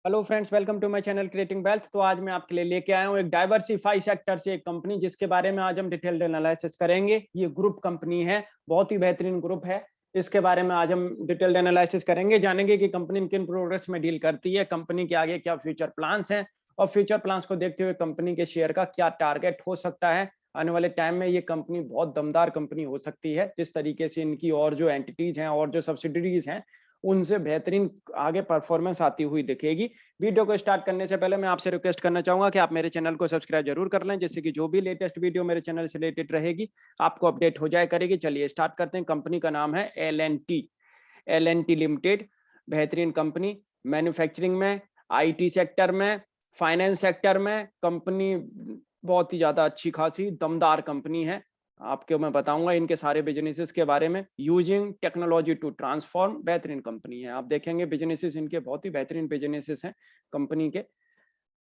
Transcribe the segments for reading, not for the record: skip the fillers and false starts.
Hello friends, welcome to my channel creating wealth. तो आज मैं आपके लिए लेके आया हूँ एक डाइवर्सिफाई सेक्टर से एक कंपनी, जिसके बारे में आज हम डिटेल्ड एनालिसिस करेंगे। ये ग्रुप कंपनी है, बहुत ही बेहतरीन ग्रुप है। इसके बारे में आज हम डिटेल्ड एनालिसिस करेंगे, जानेंगे कि कंपनी किन प्रोडक्ट्स में डील करती है, कंपनी के आगे क्या फ्यूचर प्लान्स हैं, और फ्यूचर प्लान्स को देखते हुए कंपनी के शेयर का क्या टारगेट हो सकता है। आने वाले टाइम में ये कंपनी बहुत दमदार कंपनी हो सकती है, जिस तरीके से इनकी और जो एंटिटीज हैं और जो सब्सिडरीज हैं उनसे बेहतरीन आगे परफॉर्मेंस आती हुई दिखेगी। वीडियो को स्टार्ट करने से पहले मैं आपसे रिक्वेस्ट करना चाहूंगा कि आप मेरे चैनल को सब्सक्राइब जरूर कर लें, जिससे कि जो भी लेटेस्ट वीडियो मेरे चैनल से रिलेटेड रहेगी आपको अपडेट हो जाए करेगी। चलिए स्टार्ट करते हैं। कंपनी का नाम है एल एन टी लिमिटेड। बेहतरीन कंपनी, मैन्युफैक्चरिंग में, आईटी सेक्टर में, फाइनेंस सेक्टर में कंपनी बहुत ही ज्यादा अच्छी खासी दमदार कंपनी है। आपको मैं बताऊंगा इनके सारे बिजनेसेस के बारे में। यूजिंग टेक्नोलॉजी टू ट्रांसफॉर्म, बेहतरीन कंपनी है। आप देखेंगे बिजनेसेस इनके बहुत ही बेहतरीन बिजनेसेस हैं कंपनी के।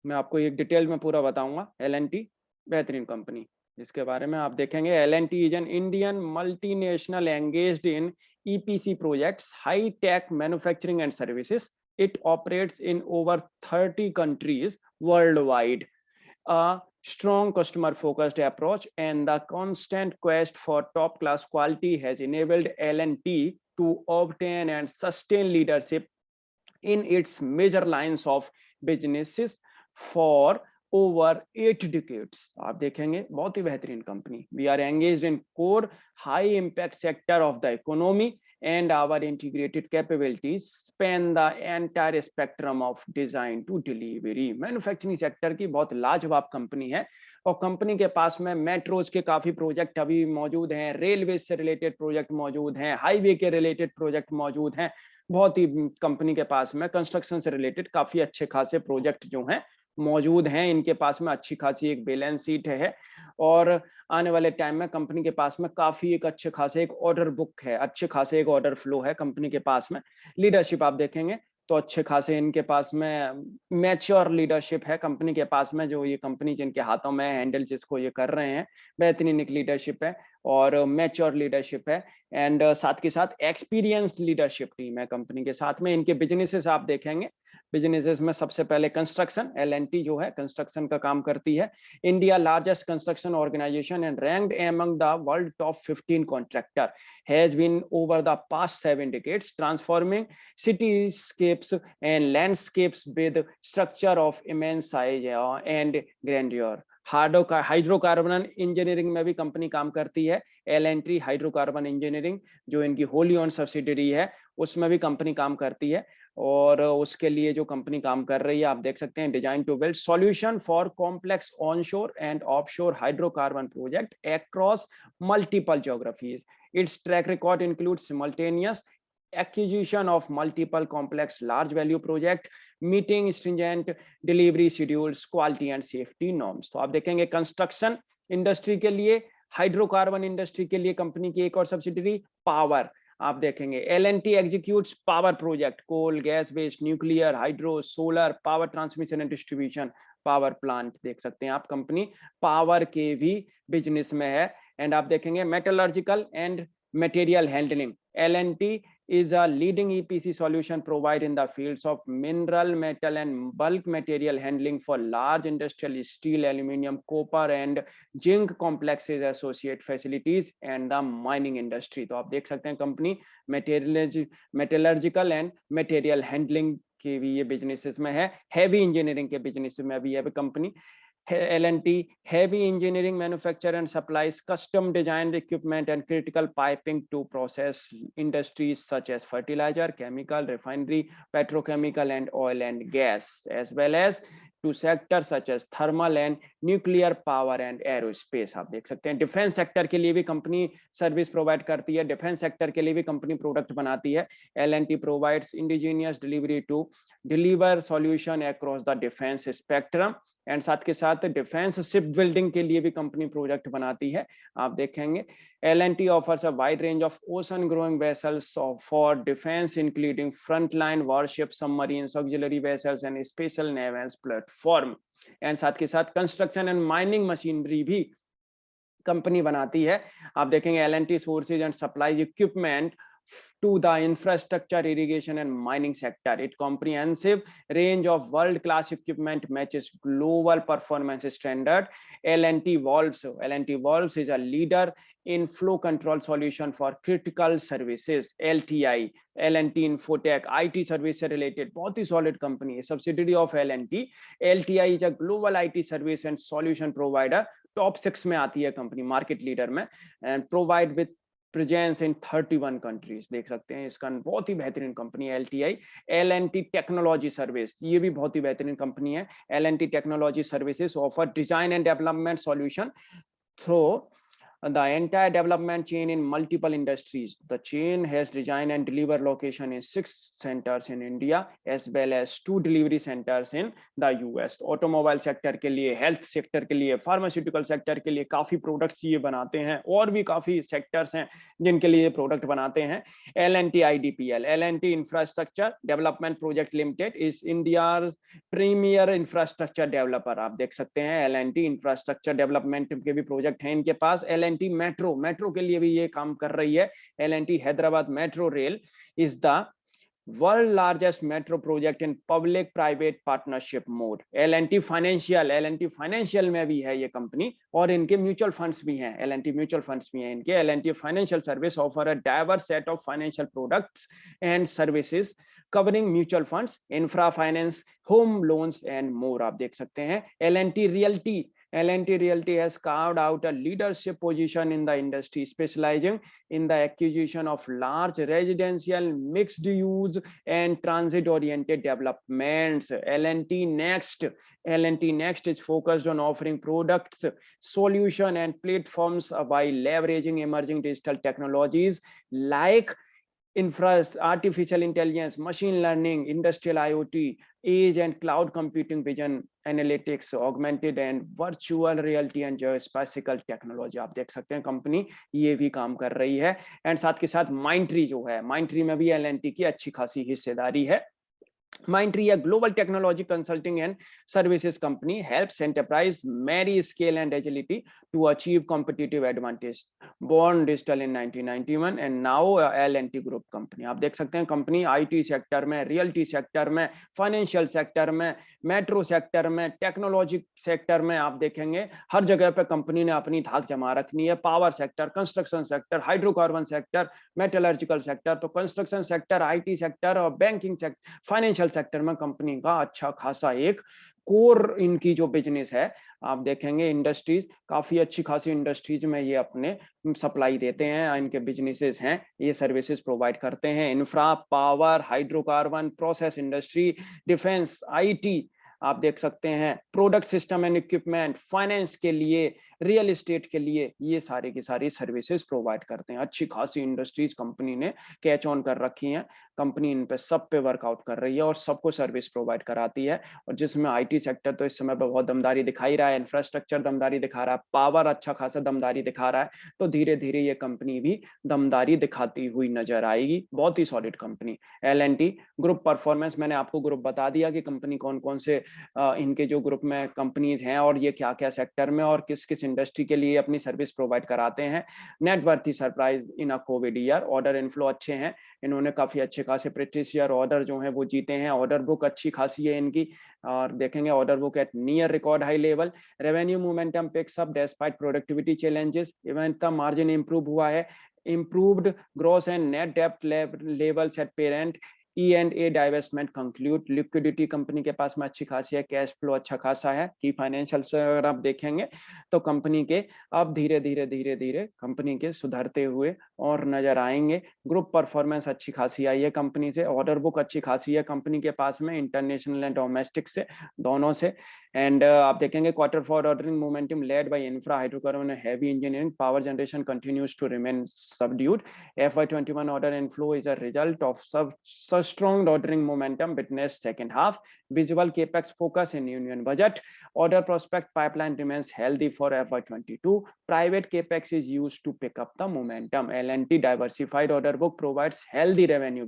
मैं आपको एक डिटेल में पूरा बताऊंगा। एल एन टी बेहतरीन कंपनी, जिसके बारे में आप देखेंगे। L and T is an Indian multinational engaged in EPC projects, high tech manufacturing and services. It operates in over 30 countries worldwide. A strong customer focused approach and the constant quest for top class quality has enabled L&T to obtain and sustain leadership in its major lines of businesses for over 8 decades. आप देखेंगे बहुत ही बेहतरीन company. We are engaged in core high impact sector of the economy and our integrated capabilities span the entire spectrum of design to delivery. Manufacturing sector की बहुत लाजवाब company है, और company के पास में मेट्रोज के काफी प्रोजेक्ट अभी मौजूद हैं, रेलवे से रिलेटेड प्रोजेक्ट मौजूद हैं, हाईवे के रिलेटेड प्रोजेक्ट मौजूद हैं। बहुत ही कंपनी के पास में कंस्ट्रक्शन से रिलेटेड काफी अच्छे खासे प्रोजेक्ट जो हैं मौजूद हैं। इनके पास में अच्छी खासी एक बैलेंस शीट है, और आने वाले टाइम में कंपनी के पास में काफी एक अच्छे खासे एक ऑर्डर बुक है, अच्छे खासे एक ऑर्डर फ्लो है कंपनी के पास में। लीडरशिप आप देखेंगे तो अच्छे खासे इनके पास में मैच्योर लीडरशिप है कंपनी के पास में। जो ये कंपनी जिनके हाथों में हैंडल जिसको ये कर रहे हैं, बेहतरीन एक लीडरशिप है और मैच्योर लीडरशिप है। एंड साथ के साथ एक्सपीरियंस्ड लीडरशिप टीम है कंपनी के साथ में। इनके बिजनेसेस आप देखेंगे, बिजनेसेस में सबसे पहले कंस्ट्रक्शन, एल&टी जो है कंस्ट्रक्शन का काम करती है। India largest construction organization and ranked among the world top 15 contractor, has been over the past 7 decades transforming cityscapes and landscapes with structure of immense size and grandeur. Hydrocarbon engineering में भी company काम करती है। L&T hydrocarbon engineering जो इनकी wholly owned subsidiary है, उसमें भी कंपनी काम करती है। और उसके लिए जो कंपनी काम कर रही है आप देख सकते हैं, design to build solution for complex onshore and offshore hydrocarbon project across multiple geographies. Its track record include simultaneous acquisition of multiple complex large value project meeting stringent delivery schedules, quality and safety norms। तो आप देखेंगे construction industry के लिए, hydrocarbon industry के लिए company की एक और सब्सिडरी पावर आप देखेंगे। L and T executes power project, coal, gas based, nuclear, hydro, solar, power transmission and distribution, power plant देख सकते हैं आप। कंपनी पावर के भी बिजनेस में है। एंड आप देखेंगे metallurgical and material handling, L&T is a leading EPC solution provider in the fields of mineral, metal and bulk material handling for large industrial steel, aluminum, copper and zinc complexes, associate facilities and the mining industry। तो आप देख सकते हैं company metallurgical and material handling के भी ये businesses में है। हैवी इंजीनियरिंग के बिजनेस में भी है company. L&T heavy engineering manufacture and supplies custom designed equipment and critical piping to process industries such as fertilizer, chemical, refinery, petrochemical and oil and gas, as well as to sectors such as thermal and nuclear power and aerospace। आप देख सकते हैं defence sector के लिए भी company service provide करती है, defence sector के लिए भी कंपनी प्रोडक्ट बनाती है। L&T provides indigenous delivery to deliver solution across the defense spectrum। And साथ के साथ डिफेंस शिप बिल्डिंग के लिए भी कंपनी प्रोजेक्ट बनाती है। आप देखेंगे L&T offers a wide range of ocean going vessels for defense including frontline warships, submarines, auxiliary vessels and special naval platform। And साथ के साथ कंस्ट्रक्शन एंड माइनिंग मशीनरी भी कंपनी बनाती है। आप देखेंगे L&T sources and supplies equipment to the infrastructure, irrigation, and mining sector. Its comprehensive range of world-class equipment matches global performance standard. L&T Valves. L&T Valves is a leader in flow control solution for critical services. LTI, L&T Infotech, IT service से related बहुत ही solid company है, subsidiary of L&T. LTI is a global IT service and solution provider. Top 6 में आती है company, market leader में, and provide with presence in 31 countries. देख सकते हैं इसका बहुत ही बेहतरीन कंपनी है LTI। L&T टेक्नोलॉजी सर्विस, ये भी बहुत ही बेहतरीन कंपनी है। L&T technology services offer design and development solution through the entire development chain in multiple industries. The chain has design and deliver location in 6 centers in India as well as 2 delivery centers in the US. Automobile sector के लिए, health sector के लिए, pharmaceutical sector के लिए काफी products ये बनाते हैं, और भी काफी सेक्टर्स हैं जिनके लिए प्रोडक्ट बनाते हैं। L&T IDPL, L&T infrastructure development project limited is India premier infrastructure developer. आप देख सकते हैं L&T इंफ्रास्ट्रक्चर डेवलपमेंट के भी प्रोजेक्ट हैं इनके पास। L&T मेट्रो के लिए भी ये काम कर रही है। L&T Hyderabad metro rail is the world largest metro project in public private partnership mode. L&T financial में भी है ये कंपनी, और इनके म्यूचुअल फंड्स भी हैं। L&T म्यूचुअल फंड्स भी हैं इनके। L&T financial service offer a diverse set of financial products and services covering mutual funds, infra finance, home loans and more. आप देख सकते हैं L&T Realty has carved out a leadership position in the industry, specializing in the acquisition of large residential, mixed use and transit oriented developments. L&T Next is focused on offering products, solution and platforms by leveraging emerging digital technologies like artificial intelligence, machine learning, industrial IoT, edge and cloud computing, vision analytics, augmented and virtual reality and geospatial technology। आप देख सकते हैं company ये भी काम कर रही है। एंड साथ के साथ माइंडट्री जो है, माइंडट्री में भी L&T की अच्छी खासी हिस्सेदारी है। Mindtree, a global technology consulting and services company, helps enterprise marry scale and agility to achieve competitive advantage. Born digital in 1991 and now L&T Group company। आप देख सकते हैं कंपनी IT सेक्टर में, रियल्टी सेक्टर में, financial sector में, metro sector में, technology sector में, आप देखेंगे हर जगह पे कंपनी ने अपनी धाक जमा रखनी है। Power sector, construction sector, hydrocarbon sector, metallurgical sector, तो कंस्ट्रक्शन सेक्टर, IT सेक्टर और बैंकिंग सेक्टर, फाइनेंशियल सेक्टर में कंपनी का अच्छा खासा एक कोर इनकी जो बिजनेस है, आप देखेंगे इंडस्ट्रीज, काफी अच्छी खासी इंडस्ट्रीज में ये अपने सप्लाई देते हैं, इनके बिजनेसेस हैं, ये सर्विसेज प्रोवाइड करते हैं। Infra, power, hydrocarbon, process industry, defence, IT, आप देख सकते हैं product system and equipment, finance के लिए, रियल एस्टेट के लिए, ये सारी की सारी सर्विसेज प्रोवाइड करते हैं। अच्छी खासी इंडस्ट्रीज कंपनी ने कैच ऑन कर रखी हैं। कंपनी इन पे सब पे वर्कआउट कर रही है और सबको सर्विस प्रोवाइड कराती है। और जिसमें IT सेक्टर तो इस समय पे बहुत दमदारी दिखाई रहा है, इंफ्रास्ट्रक्चर दमदारी दिखा रहा है, पावर अच्छा खासा दमदारी दिखा रहा है, तो धीरे धीरे ये कंपनी भी दमदारी दिखाती हुई नजर आएगी। बहुत ही solid company L&T group. Performance मैंने आपको ग्रुप बता दिया कि कंपनी कौन कौन से इनके जो ग्रुप में कंपनीज हैं और ये क्या क्या सेक्टर में और किस किस इंडस्ट्री के लिए अपनी सर्विस प्रोवाइड कराते हैं। Net worth surprise in a Covid year, order inflow अच्छे हैं, इन्होंने काफी अच्छे खासे प्रीवियस ईयर ऑर्डर जो है वो जीते हैं। ऑर्डर बुक अच्छी खासी है इनकी, और देखेंगे order book at near record high level. Revenue momentum picks up despite productivity challenges, even the margin improve हुआ है। improved gross and net debt levels at parent, E&A divestment conclude. Liquidity company के पास में अच्छी खासी है, cash flow अच्छा खासा है। की फाइनेंशियल अगर आप देखेंगे तो कंपनी के अब धीरे धीरे कंपनी के सुधरते हुए और नजर आएंगे। ग्रुप परफॉर्मेंस अच्छी खासी आई है कंपनी से, ऑर्डर बुक अच्छी खासी है कंपनी के पास में, इंटरनेशनल एंड डोमेस्टिक से, दोनों से। एंड आप देखेंगे quarter for ordering momentum led by infra, hydrocarbon and heavy engineering, power generation continues to remain subdued. FY21 order inflow is a result of such strong ordering momentum witnessed second half. Visual capex focus in union budget. Order prospect pipeline remains healthy for FY22. Private capex is used to pick up the momentum. L&T diversified order book provides healthy revenue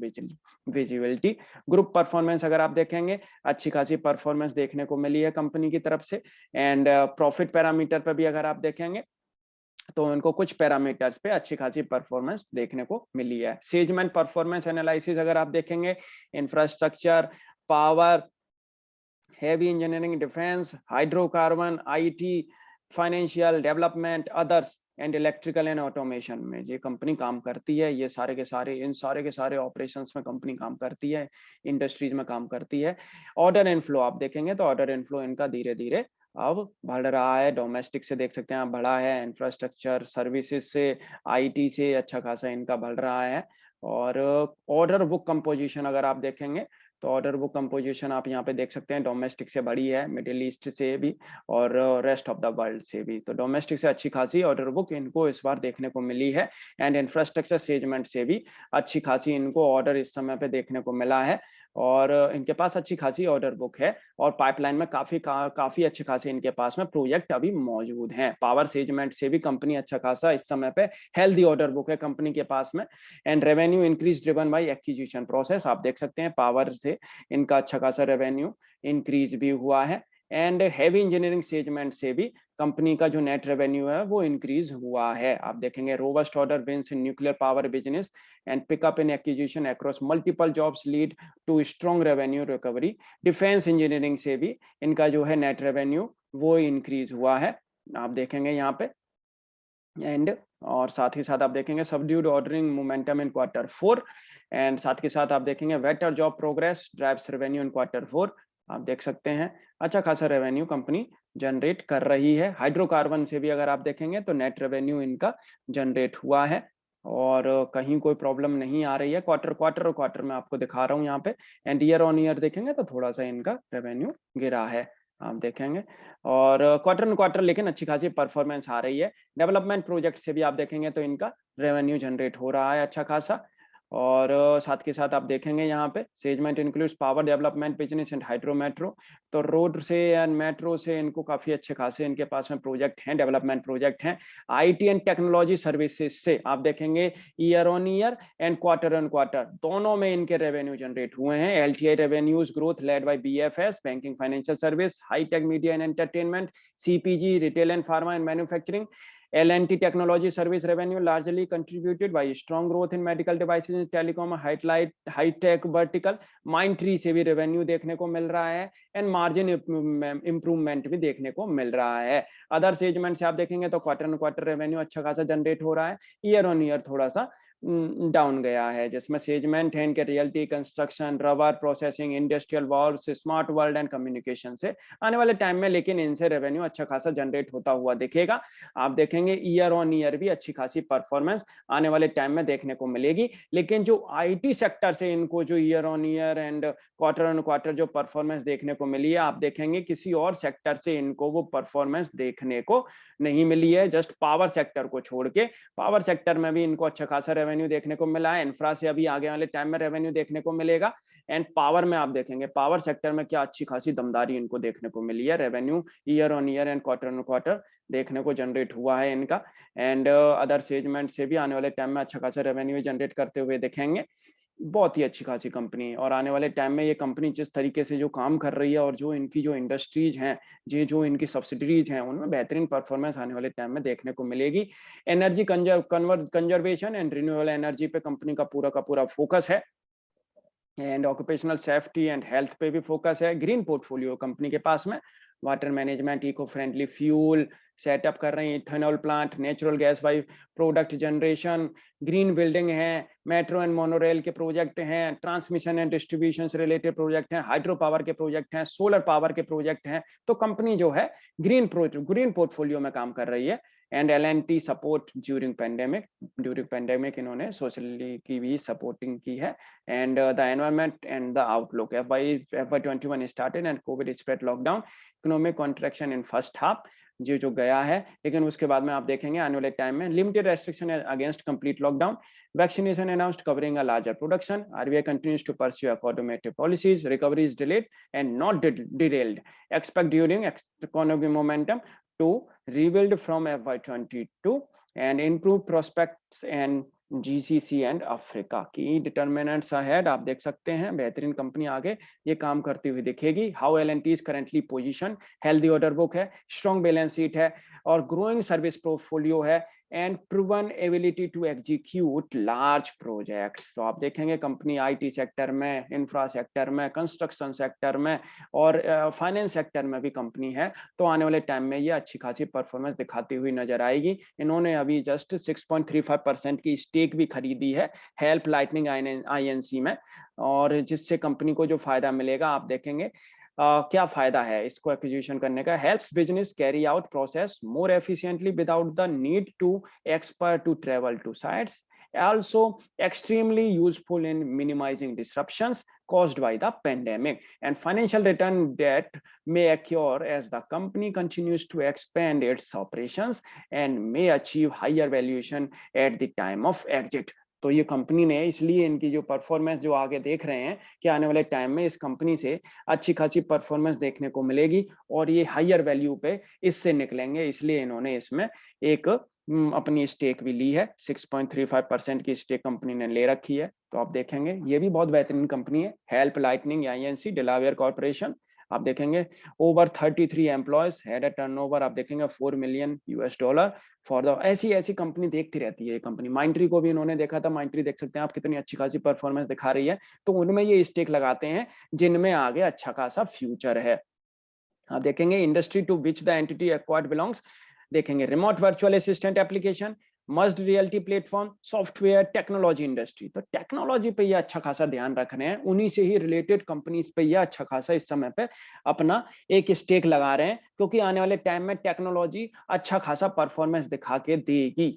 visibility. Group performance अगर आप देखेंगे अच्छी खासी performance देखने को मिली है company की तरफ से। एंड प्रॉफिट पैरामीटर पर भी अगर आप देखेंगे तो उनको कुछ पैरामीटर्स पे अच्छी खासी परफॉर्मेंस देखने को मिली है। सेजमेंट परफॉर्मेंस एनालिसिस अगर आप देखेंगे, infrastructure, power, heavy engineering, defence, hydrocarbon, IT, financial, development, others and electrical and automation में ये कंपनी काम करती है। ये सारे के सारे ऑपरेशंस में कंपनी काम करती है, इंडस्ट्रीज में काम करती है। ऑर्डर इनफ्लो आप देखेंगे तो ऑर्डर इनफ्लो इनका धीरे धीरे अब बढ़ रहा है। डोमेस्टिक से देख सकते हैं आप बढ़ा है, इंफ्रास्ट्रक्चर सर्विसेज से, आईटी से अच्छा खासा इनका बढ़ रहा है। और ऑर्डर बुक कंपोजिशन अगर आप देखेंगे तो ऑर्डर बुक कंपोजिशन आप यहाँ पे देख सकते हैं डोमेस्टिक से बड़ी है, मिडिल ईस्ट से भी और रेस्ट ऑफ द वर्ल्ड से भी। तो डोमेस्टिक से अच्छी खासी ऑर्डर बुक इनको इस बार देखने को मिली है एंड इंफ्रास्ट्रक्चर सेगमेंट से भी अच्छी खासी इनको ऑर्डर इस समय पे देखने को मिला है। और इनके पास अच्छी खासी ऑर्डर बुक है और पाइपलाइन में काफी अच्छे खासे इनके पास में प्रोजेक्ट अभी मौजूद हैं। पावर सेगमेंट से भी कंपनी अच्छा खासा इस समय पे हेल्दी ऑर्डर बुक है कंपनी के पास में। And revenue increase driven by acquisition process, आप देख सकते हैं पावर से इनका अच्छा खासा रेवेन्यू इंक्रीज भी हुआ है। एंड हैवी इंजीनियरिंग सेगमेंट से भी कंपनी का जो नेट रेवेन्यू है वो इंक्रीज हुआ है। आप देखेंगे robust order wins in nuclear power business and pickup in acquisition across multiple jobs lead to strong revenue recovery. Defence engineering से भी इनका जो है नेट रेवेन्यू वो इंक्रीज हुआ है, आप देखेंगे यहाँ पे। एंड और साथ ही साथ आप देखेंगे subdued ordering momentum in quarter 4 and साथ के साथ आप देखेंगे better job progress drives revenue in quarter 4। आप देख सकते हैं अच्छा खासा रेवेन्यू कंपनी जनरेट कर रही है। हाइड्रोकार्बन से भी अगर आप देखेंगे तो नेट रेवेन्यू इनका जनरेट हुआ है और कहीं कोई प्रॉब्लम नहीं आ रही है। क्वार्टर में आपको दिखा रहा हूँ यहाँ पे। एंड ईयर ऑन ईयर देखेंगे तो थोड़ा सा इनका रेवेन्यू गिरा है, आप देखेंगे। और क्वार्टर लेकिन अच्छी खासी परफॉर्मेंस आ रही है। डेवलपमेंट प्रोजेक्ट से भी आप देखेंगे तो इनका रेवेन्यू जनरेट हो रहा है अच्छा खासा। और साथ के साथ आप देखेंगे यहाँ पे segment includes power development business and hydro metro. तो रोड से एंड मेट्रो से इनको काफी अच्छे खासे इनके पास में प्रोजेक्ट हैं, डेवलपमेंट प्रोजेक्ट हैं। आईटी एंड टेक्नोलॉजी सर्विसेज से आप देखेंगे year on year and quarter दोनों में इनके रेवेन्यू जनरेट हुए हैं। LTI revenues growth led by BFS banking financial service, hitech media and entertainment, CPG retail and pharma and manufacturing. L&T technology service revenue largely contributed by strong growth in medical devices and telecom, high tech vertical. Mindtree से भी revenue देखने को मिल रहा है and margin improvement भी देखने को मिल रहा है। अदर सेगमेंट से आप देखेंगे तो क्वार्टर रेवेन्यू अच्छा खासा जनरेट हो रहा है, ईयर ऑन ईयर थोड़ा सा डाउन गया है, जिसमें सेगमेंट है इनके realty, construction, rubber processing, industrial valves, smart world and communication से आने वाले टाइम में लेकिन इनसे रेवेन्यू अच्छा खासा जनरेट होता हुआ दिखेगा। आप देखेंगे ईयर ऑन ईयर भी अच्छी खासी परफॉर्मेंस आने वाले टाइम में देखने को मिलेगी। लेकिन जो आईटी सेक्टर से इनको जो year on year and quarter on quarter जो परफॉर्मेंस देखने को मिली है, आप देखेंगे किसी और सेक्टर से इनको वो परफॉर्मेंस देखने को नहीं मिली है, जस्ट पावर सेक्टर को छोड़ के। पावर सेक्टर में भी इनको अच्छा खासा रेवेन्यू देखने को मिला है। इंफ्रा से अभी आगे वाले टाइम में रेवेन्यू देखने को मिलेगा। एंड पावर में आप देखेंगे पावर सेक्टर में क्या अच्छी खासी दमदारी इनको देखने को मिली है। Revenue year on year and quarter on quarter देखने को जनरेट हुआ है इनका। एंड अदर सेगमेंट से भी आने वाले टाइम में अच्छा खासा रेवेन्यू जनरेट करते हुए दिखेंगे। बहुत ही अच्छी खासी कंपनी है और आने वाले टाइम में ये कंपनी जिस तरीके से जो काम कर रही है और जो इनकी जो इंडस्ट्रीज हैं, जो इनकी सब्सिडरीज हैं, उनमें बेहतरीन परफॉर्मेंस आने वाले टाइम में देखने को मिलेगी। Energy conservation and renewable energy पे कंपनी का पूरा फोकस है and occupational safety and health पे भी फोकस है। ग्रीन पोर्टफोलियो कंपनी के पास में, water management, eco friendly fuel setup कर रहे हैं, ethanol plant, natural gas by product generation, green building है, मेट्रो एंड मोनोरेल के प्रोजेक्ट हैं, ट्रांसमिशन एंड डिस्ट्रीब्यूशन से रिलेटेड प्रोजेक्ट हैं, हाइड्रो पावर के प्रोजेक्ट हैं, सोलर पावर के प्रोजेक्ट हैं। तो कंपनी जो है ग्रीन पोर्टफोलियो में काम कर रही है। And L&T support during pandemic इन्होंने सोशली की भी सपोर्टिंग की है। And the environment and the outlook, FY21 started and Covid spread lockdown, economic contraction in first half जो गया है, लेकिन उसके बाद में आप देखेंगे आने वाले टाइम में limited restriction against complete lockdown, vaccination announced covering a larger production, RBI continues to pursue accommodative policies, recovery is delayed and not derailed, expect during economic momentum to rebuild from FY22 and improve prospects and GCC and Africa की determinants ahead. आप देख सकते हैं बेहतरीन company आगे ये काम करती हुई दिखेगी। How L&T is currently position, healthy order book है, स्ट्रॉन्ग बैलेंस शीट है और ग्रोइंग सर्विस पोर्टफोलियो है। And proven ability to execute large projects. तो आप देखेंगे कंपनी आईटी सेक्टर में, इंफ्रा सेक्टर में, कंस्ट्रक्शन सेक्टर में और फाइनेंस सेक्टर में भी कंपनी है, तो आने वाले टाइम में ये अच्छी खासी परफॉर्मेंस दिखाती हुई नजर आएगी। इन्होंने अभी जस्ट 6.35% की स्टेक भी खरीदी है हेल्प लाइटनिंग आईएनसी में, और जिससे कंपनी को जो फायदा मिलेगा आप देखेंगे क्या फायदा है इसको एक्विजिशन करने का। Helps business carry out process more efficiently without the need to expert to travel to sites, also extremely useful in minimizing disruptions caused by the pandemic, and financial return that may occur as the company continues to expand its operations and may achieve higher valuation at the time of exit। तो ये company ने इसलिए इनकी जो performance जो आगे देख रहे हैं कि आने वाले टाइम में इस कंपनी से अच्छी खासी परफॉर्मेंस देखने को मिलेगी और ये हायर वैल्यू पे इससे निकलेंगे, इसलिए इन्होंने इसमें एक अपनी स्टेक भी ली है। 6.35% की स्टेक कंपनी ने ले रखी है। तो आप देखेंगे ये भी बहुत बेहतरीन कंपनी है, help lightning INC Delaware corporation. आप देखेंगे over 33 employees, had a turnover आप देखेंगे $4 मिलियन फॉर द, ऐसी कंपनी देखती रहती है ये कंपनी। माइंट्री को भी इन्होंने देखा था, माइंट्री देख सकते हैं आप कितनी अच्छी खासी परफॉर्मेंस दिखा रही है, तो उनमें ये स्टेक लगाते हैं जिनमें आगे अच्छा खासा फ्यूचर है। आप देखेंगे industry to which the entity acquired belongs, देखेंगे remote virtual assistant application, mixed reality platform, software, technology industry. तो टेक्नोलॉजी पे ये अच्छा खासा ध्यान रख रहे हैं, उन्हीं से ही रिलेटेड कंपनीज पे ये अच्छा खासा इस समय पे अपना एक स्टेक लगा रहे हैं, क्योंकि आने वाले टाइम में टेक्नोलॉजी अच्छा खासा परफॉर्मेंस दिखा के देगी।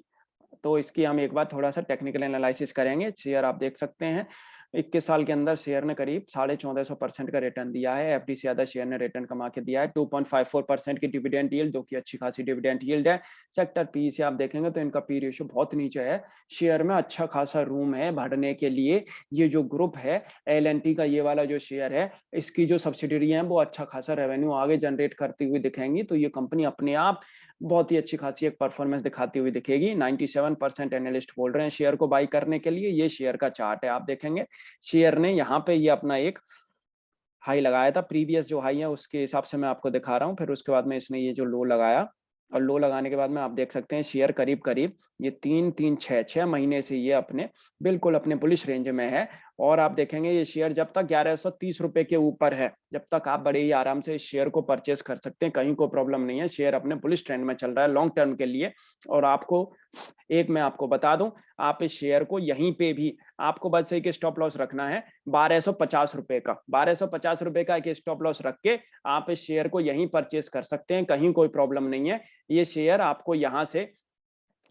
तो इसकी हम एक बार थोड़ा सा टेक्निकल एनालिसिस करेंगे। शेयर आप देख सकते हैं 21 साल के अंदर शेयर ने करीब 1450% का रिटर्न दिया है। एफडी से ज्यादा शेयर ने रिटर्न कमा के दिया है। 2.54% की डिविडेंड यील्ड, जो कि अच्छी खासी डिविडेंड यील्ड है। सेक्टर पी से आप देखेंगे तो इनका पी रेशियो बहुत नीचे है। शेयर में अच्छा खासा रूम है बढ़ने के लिए। ये जो ग्रुप है एल&टी का, ये वाला जो शेयर है, इसकी जो सब्सिडरी है वो अच्छा खासा रेवेन्यू आगे जनरेट करती हुई दिखेंगी। तो ये कंपनी अपने आप बहुत ही अच्छी खासी एक परफॉर्मेंस दिखाती हुई दिखेगी। 97% एनालिस्ट बोल रहे हैं शेयर को बाई करने के लिए। ये शेयर का चार्ट है, आप देखेंगे शेयर ने यहाँ पे ये अपना एक हाई लगाया था, प्रीवियस जो हाई है उसके हिसाब से मैं आपको दिखा रहा हूँ। फिर उसके बाद में इसने ये जो लो लगाया, और लो लगाने के बाद में आप देख सकते हैं शेयर करीब करीब ये 3-6 महीने से ये अपने बिल्कुल अपने बुलिश रेंज में है। और आप देखेंगे ये शेयर जब तक 1130 रुपए के ऊपर है, जब तक आप बड़े ही आराम से इस शेयर को परचेस कर सकते हैं, कहीं कोई प्रॉब्लम नहीं है। शेयर अपने बुलिश ट्रेंड में चल रहा है लॉन्ग टर्म के लिए। और आपको एक मैं आपको बता दूं, आप इस शेयर को यहीं पे भी आपको बस एक स्टॉप लॉस रखना है 1250 रुपए का। 1250 रुपए का एक स्टॉप लॉस रख के आप इस शेयर को यहीं परचेस कर सकते हैं, कहीं कोई प्रॉब्लम नहीं है। ये शेयर आपको यहाँ से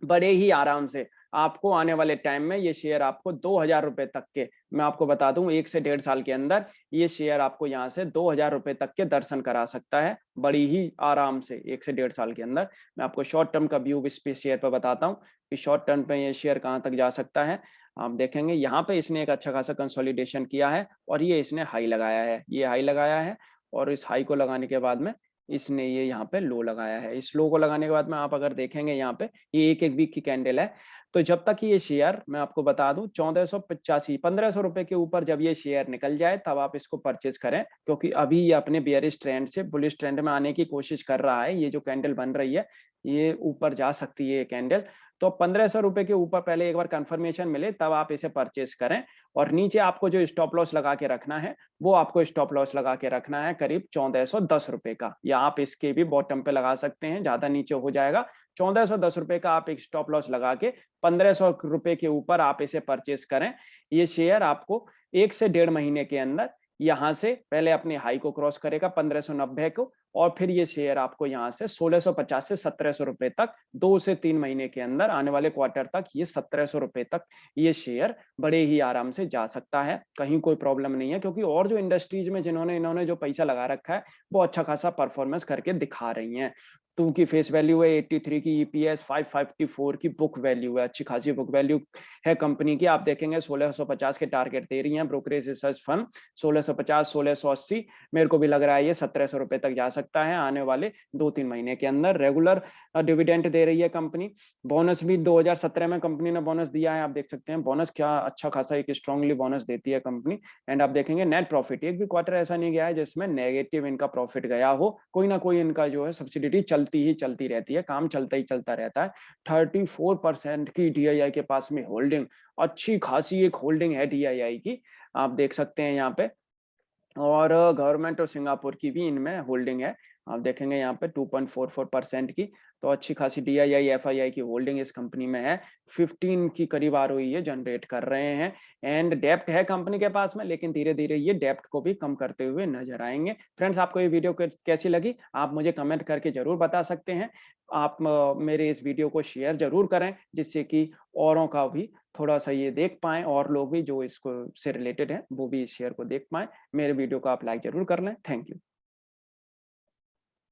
बड़े ही आराम से आपको आने वाले टाइम में ये शेयर आपको 2000 रुपए तक के, मैं आपको बता दूं 1 से 1.5 साल के अंदर ये शेयर आपको यहाँ से 2000 रुपए तक के दर्शन करा सकता है बड़ी ही आराम से 1 से 1.5 साल के अंदर। मैं आपको शॉर्ट टर्म का व्यू इस पे शेयर पर बताता हूँ कि शॉर्ट टर्म पे ये शेयर कहाँ तक जा सकता है। आप देखेंगे यहाँ पे इसने एक अच्छा खासा कंसोलिडेशन किया है और ये इसने हाई लगाया है, ये हाई लगाया है। और इस हाई को लगाने के बाद में इसने ये यहाँ पे लो लगाया है। इस लो को लगाने के बाद में आप अगर देखेंगे यहाँ पे ये एक वीक की कैंडल है। तो जब तक ये शेयर, मैं आपको बता दूं 1485 1500 रुपए के ऊपर जब ये शेयर निकल जाए तब आप इसको परचेज करें, क्योंकि अभी ये अपने बेयरिश ट्रेंड से बुलिश ट्रेंड में आने की कोशिश कर रहा है। ये जो कैंडल बन रही है ये ऊपर जा सकती है ये कैंडल। तो 1500 रुपए के ऊपर पहले एक बार कंफर्मेशन मिले तब आप इसे परचेज करें। और नीचे आपको जो स्टॉप लॉस लगा के रखना है वो आपको स्टॉप लॉस लगा के रखना है करीब 1410 रुपए का, या आप इसके भी बॉटम पे लगा सकते हैं, ज्यादा नीचे हो जाएगा। 1410 रुपए का आप एक स्टॉप लॉस लगा के 1500 रुपए के ऊपर आप इसे परचेस करें। ये शेयर आपको 1 से 1.5 महीने के अंदर यहाँ से पहले अपने हाई को क्रॉस करेगा 1590 को, और फिर ये शेयर आपको यहाँ से 1650 से 1700 रुपए तक 2 से 3 महीने के अंदर आने वाले क्वार्टर तक ये 1700 रुपए तक ये शेयर बड़े ही आराम से जा सकता है, कहीं कोई प्रॉब्लम नहीं है। क्योंकि और जो इंडस्ट्रीज में जिन्होंने इन्होंने जो पैसा लगा रखा है वो अच्छा खासा परफॉर्मेंस करके दिखा रही हैं। 2 की फेस वैल्यू है 83 की, ईपीएस 554 की बुक वैल्यू है, अच्छी खासी बुक वैल्यू है कंपनी की। आप देखेंगे 1650 के टारगेट दे रही हैं ब्रोकरेज रिसर्च फर्म, 1650 1680। मेरे को भी लग रहा है ये 1700 रुपए तक जा सकता है आने वाले 2-3 महीने के अंदर। रेगुलर डिविडेंड दे रही है कंपनी। बोनस भी 2017 में कंपनी ने बोनस दिया है, आप देख सकते हैं बोनस क्या अच्छा खासा एक स्ट्रांगली बोनस देती है कंपनी। एंड आप देखेंगे नेट प्रॉफिट, एक भी क्वार्टर ऐसा नहीं गया है जिसमें नेगेटिव इनका प्रॉफिट गया हो। कोई ना कोई इनका जो है सब्सिडिटी चलती ही चलती रहती है, काम चलता ही चलता रहता है। 34% की DII के पास में होल्डिंग, अच्छी खासी एक होल्डिंग है DII की, आप देख सकते हैं यहाँ पे। और गवर्नमेंट ऑफ सिंगापुर की भी इनमें होल्डिंग है, आप देखेंगे यहाँ पे 2.44% की। तो अच्छी खासी DII FII की होल्डिंग इस कंपनी में है। 15 की करीब ROE ये जनरेट कर रहे हैं। एंड डेप्ट है कंपनी के पास में, लेकिन धीरे धीरे ये डेप्ट को भी कम करते हुए नजर आएंगे। फ्रेंड्स, आपको ये वीडियो कैसी लगी आप मुझे कमेंट करके जरूर बता सकते हैं। आप मेरे इस वीडियो को शेयर जरूर करें, जिससे कि औरों का भी थोड़ा सा ये देख पाएं, और लोग भी जो इसको से रिलेटेड है वो भी इस शेयर को देख पाएं। मेरे वीडियो को आप लाइक जरूर कर लें। Thank you.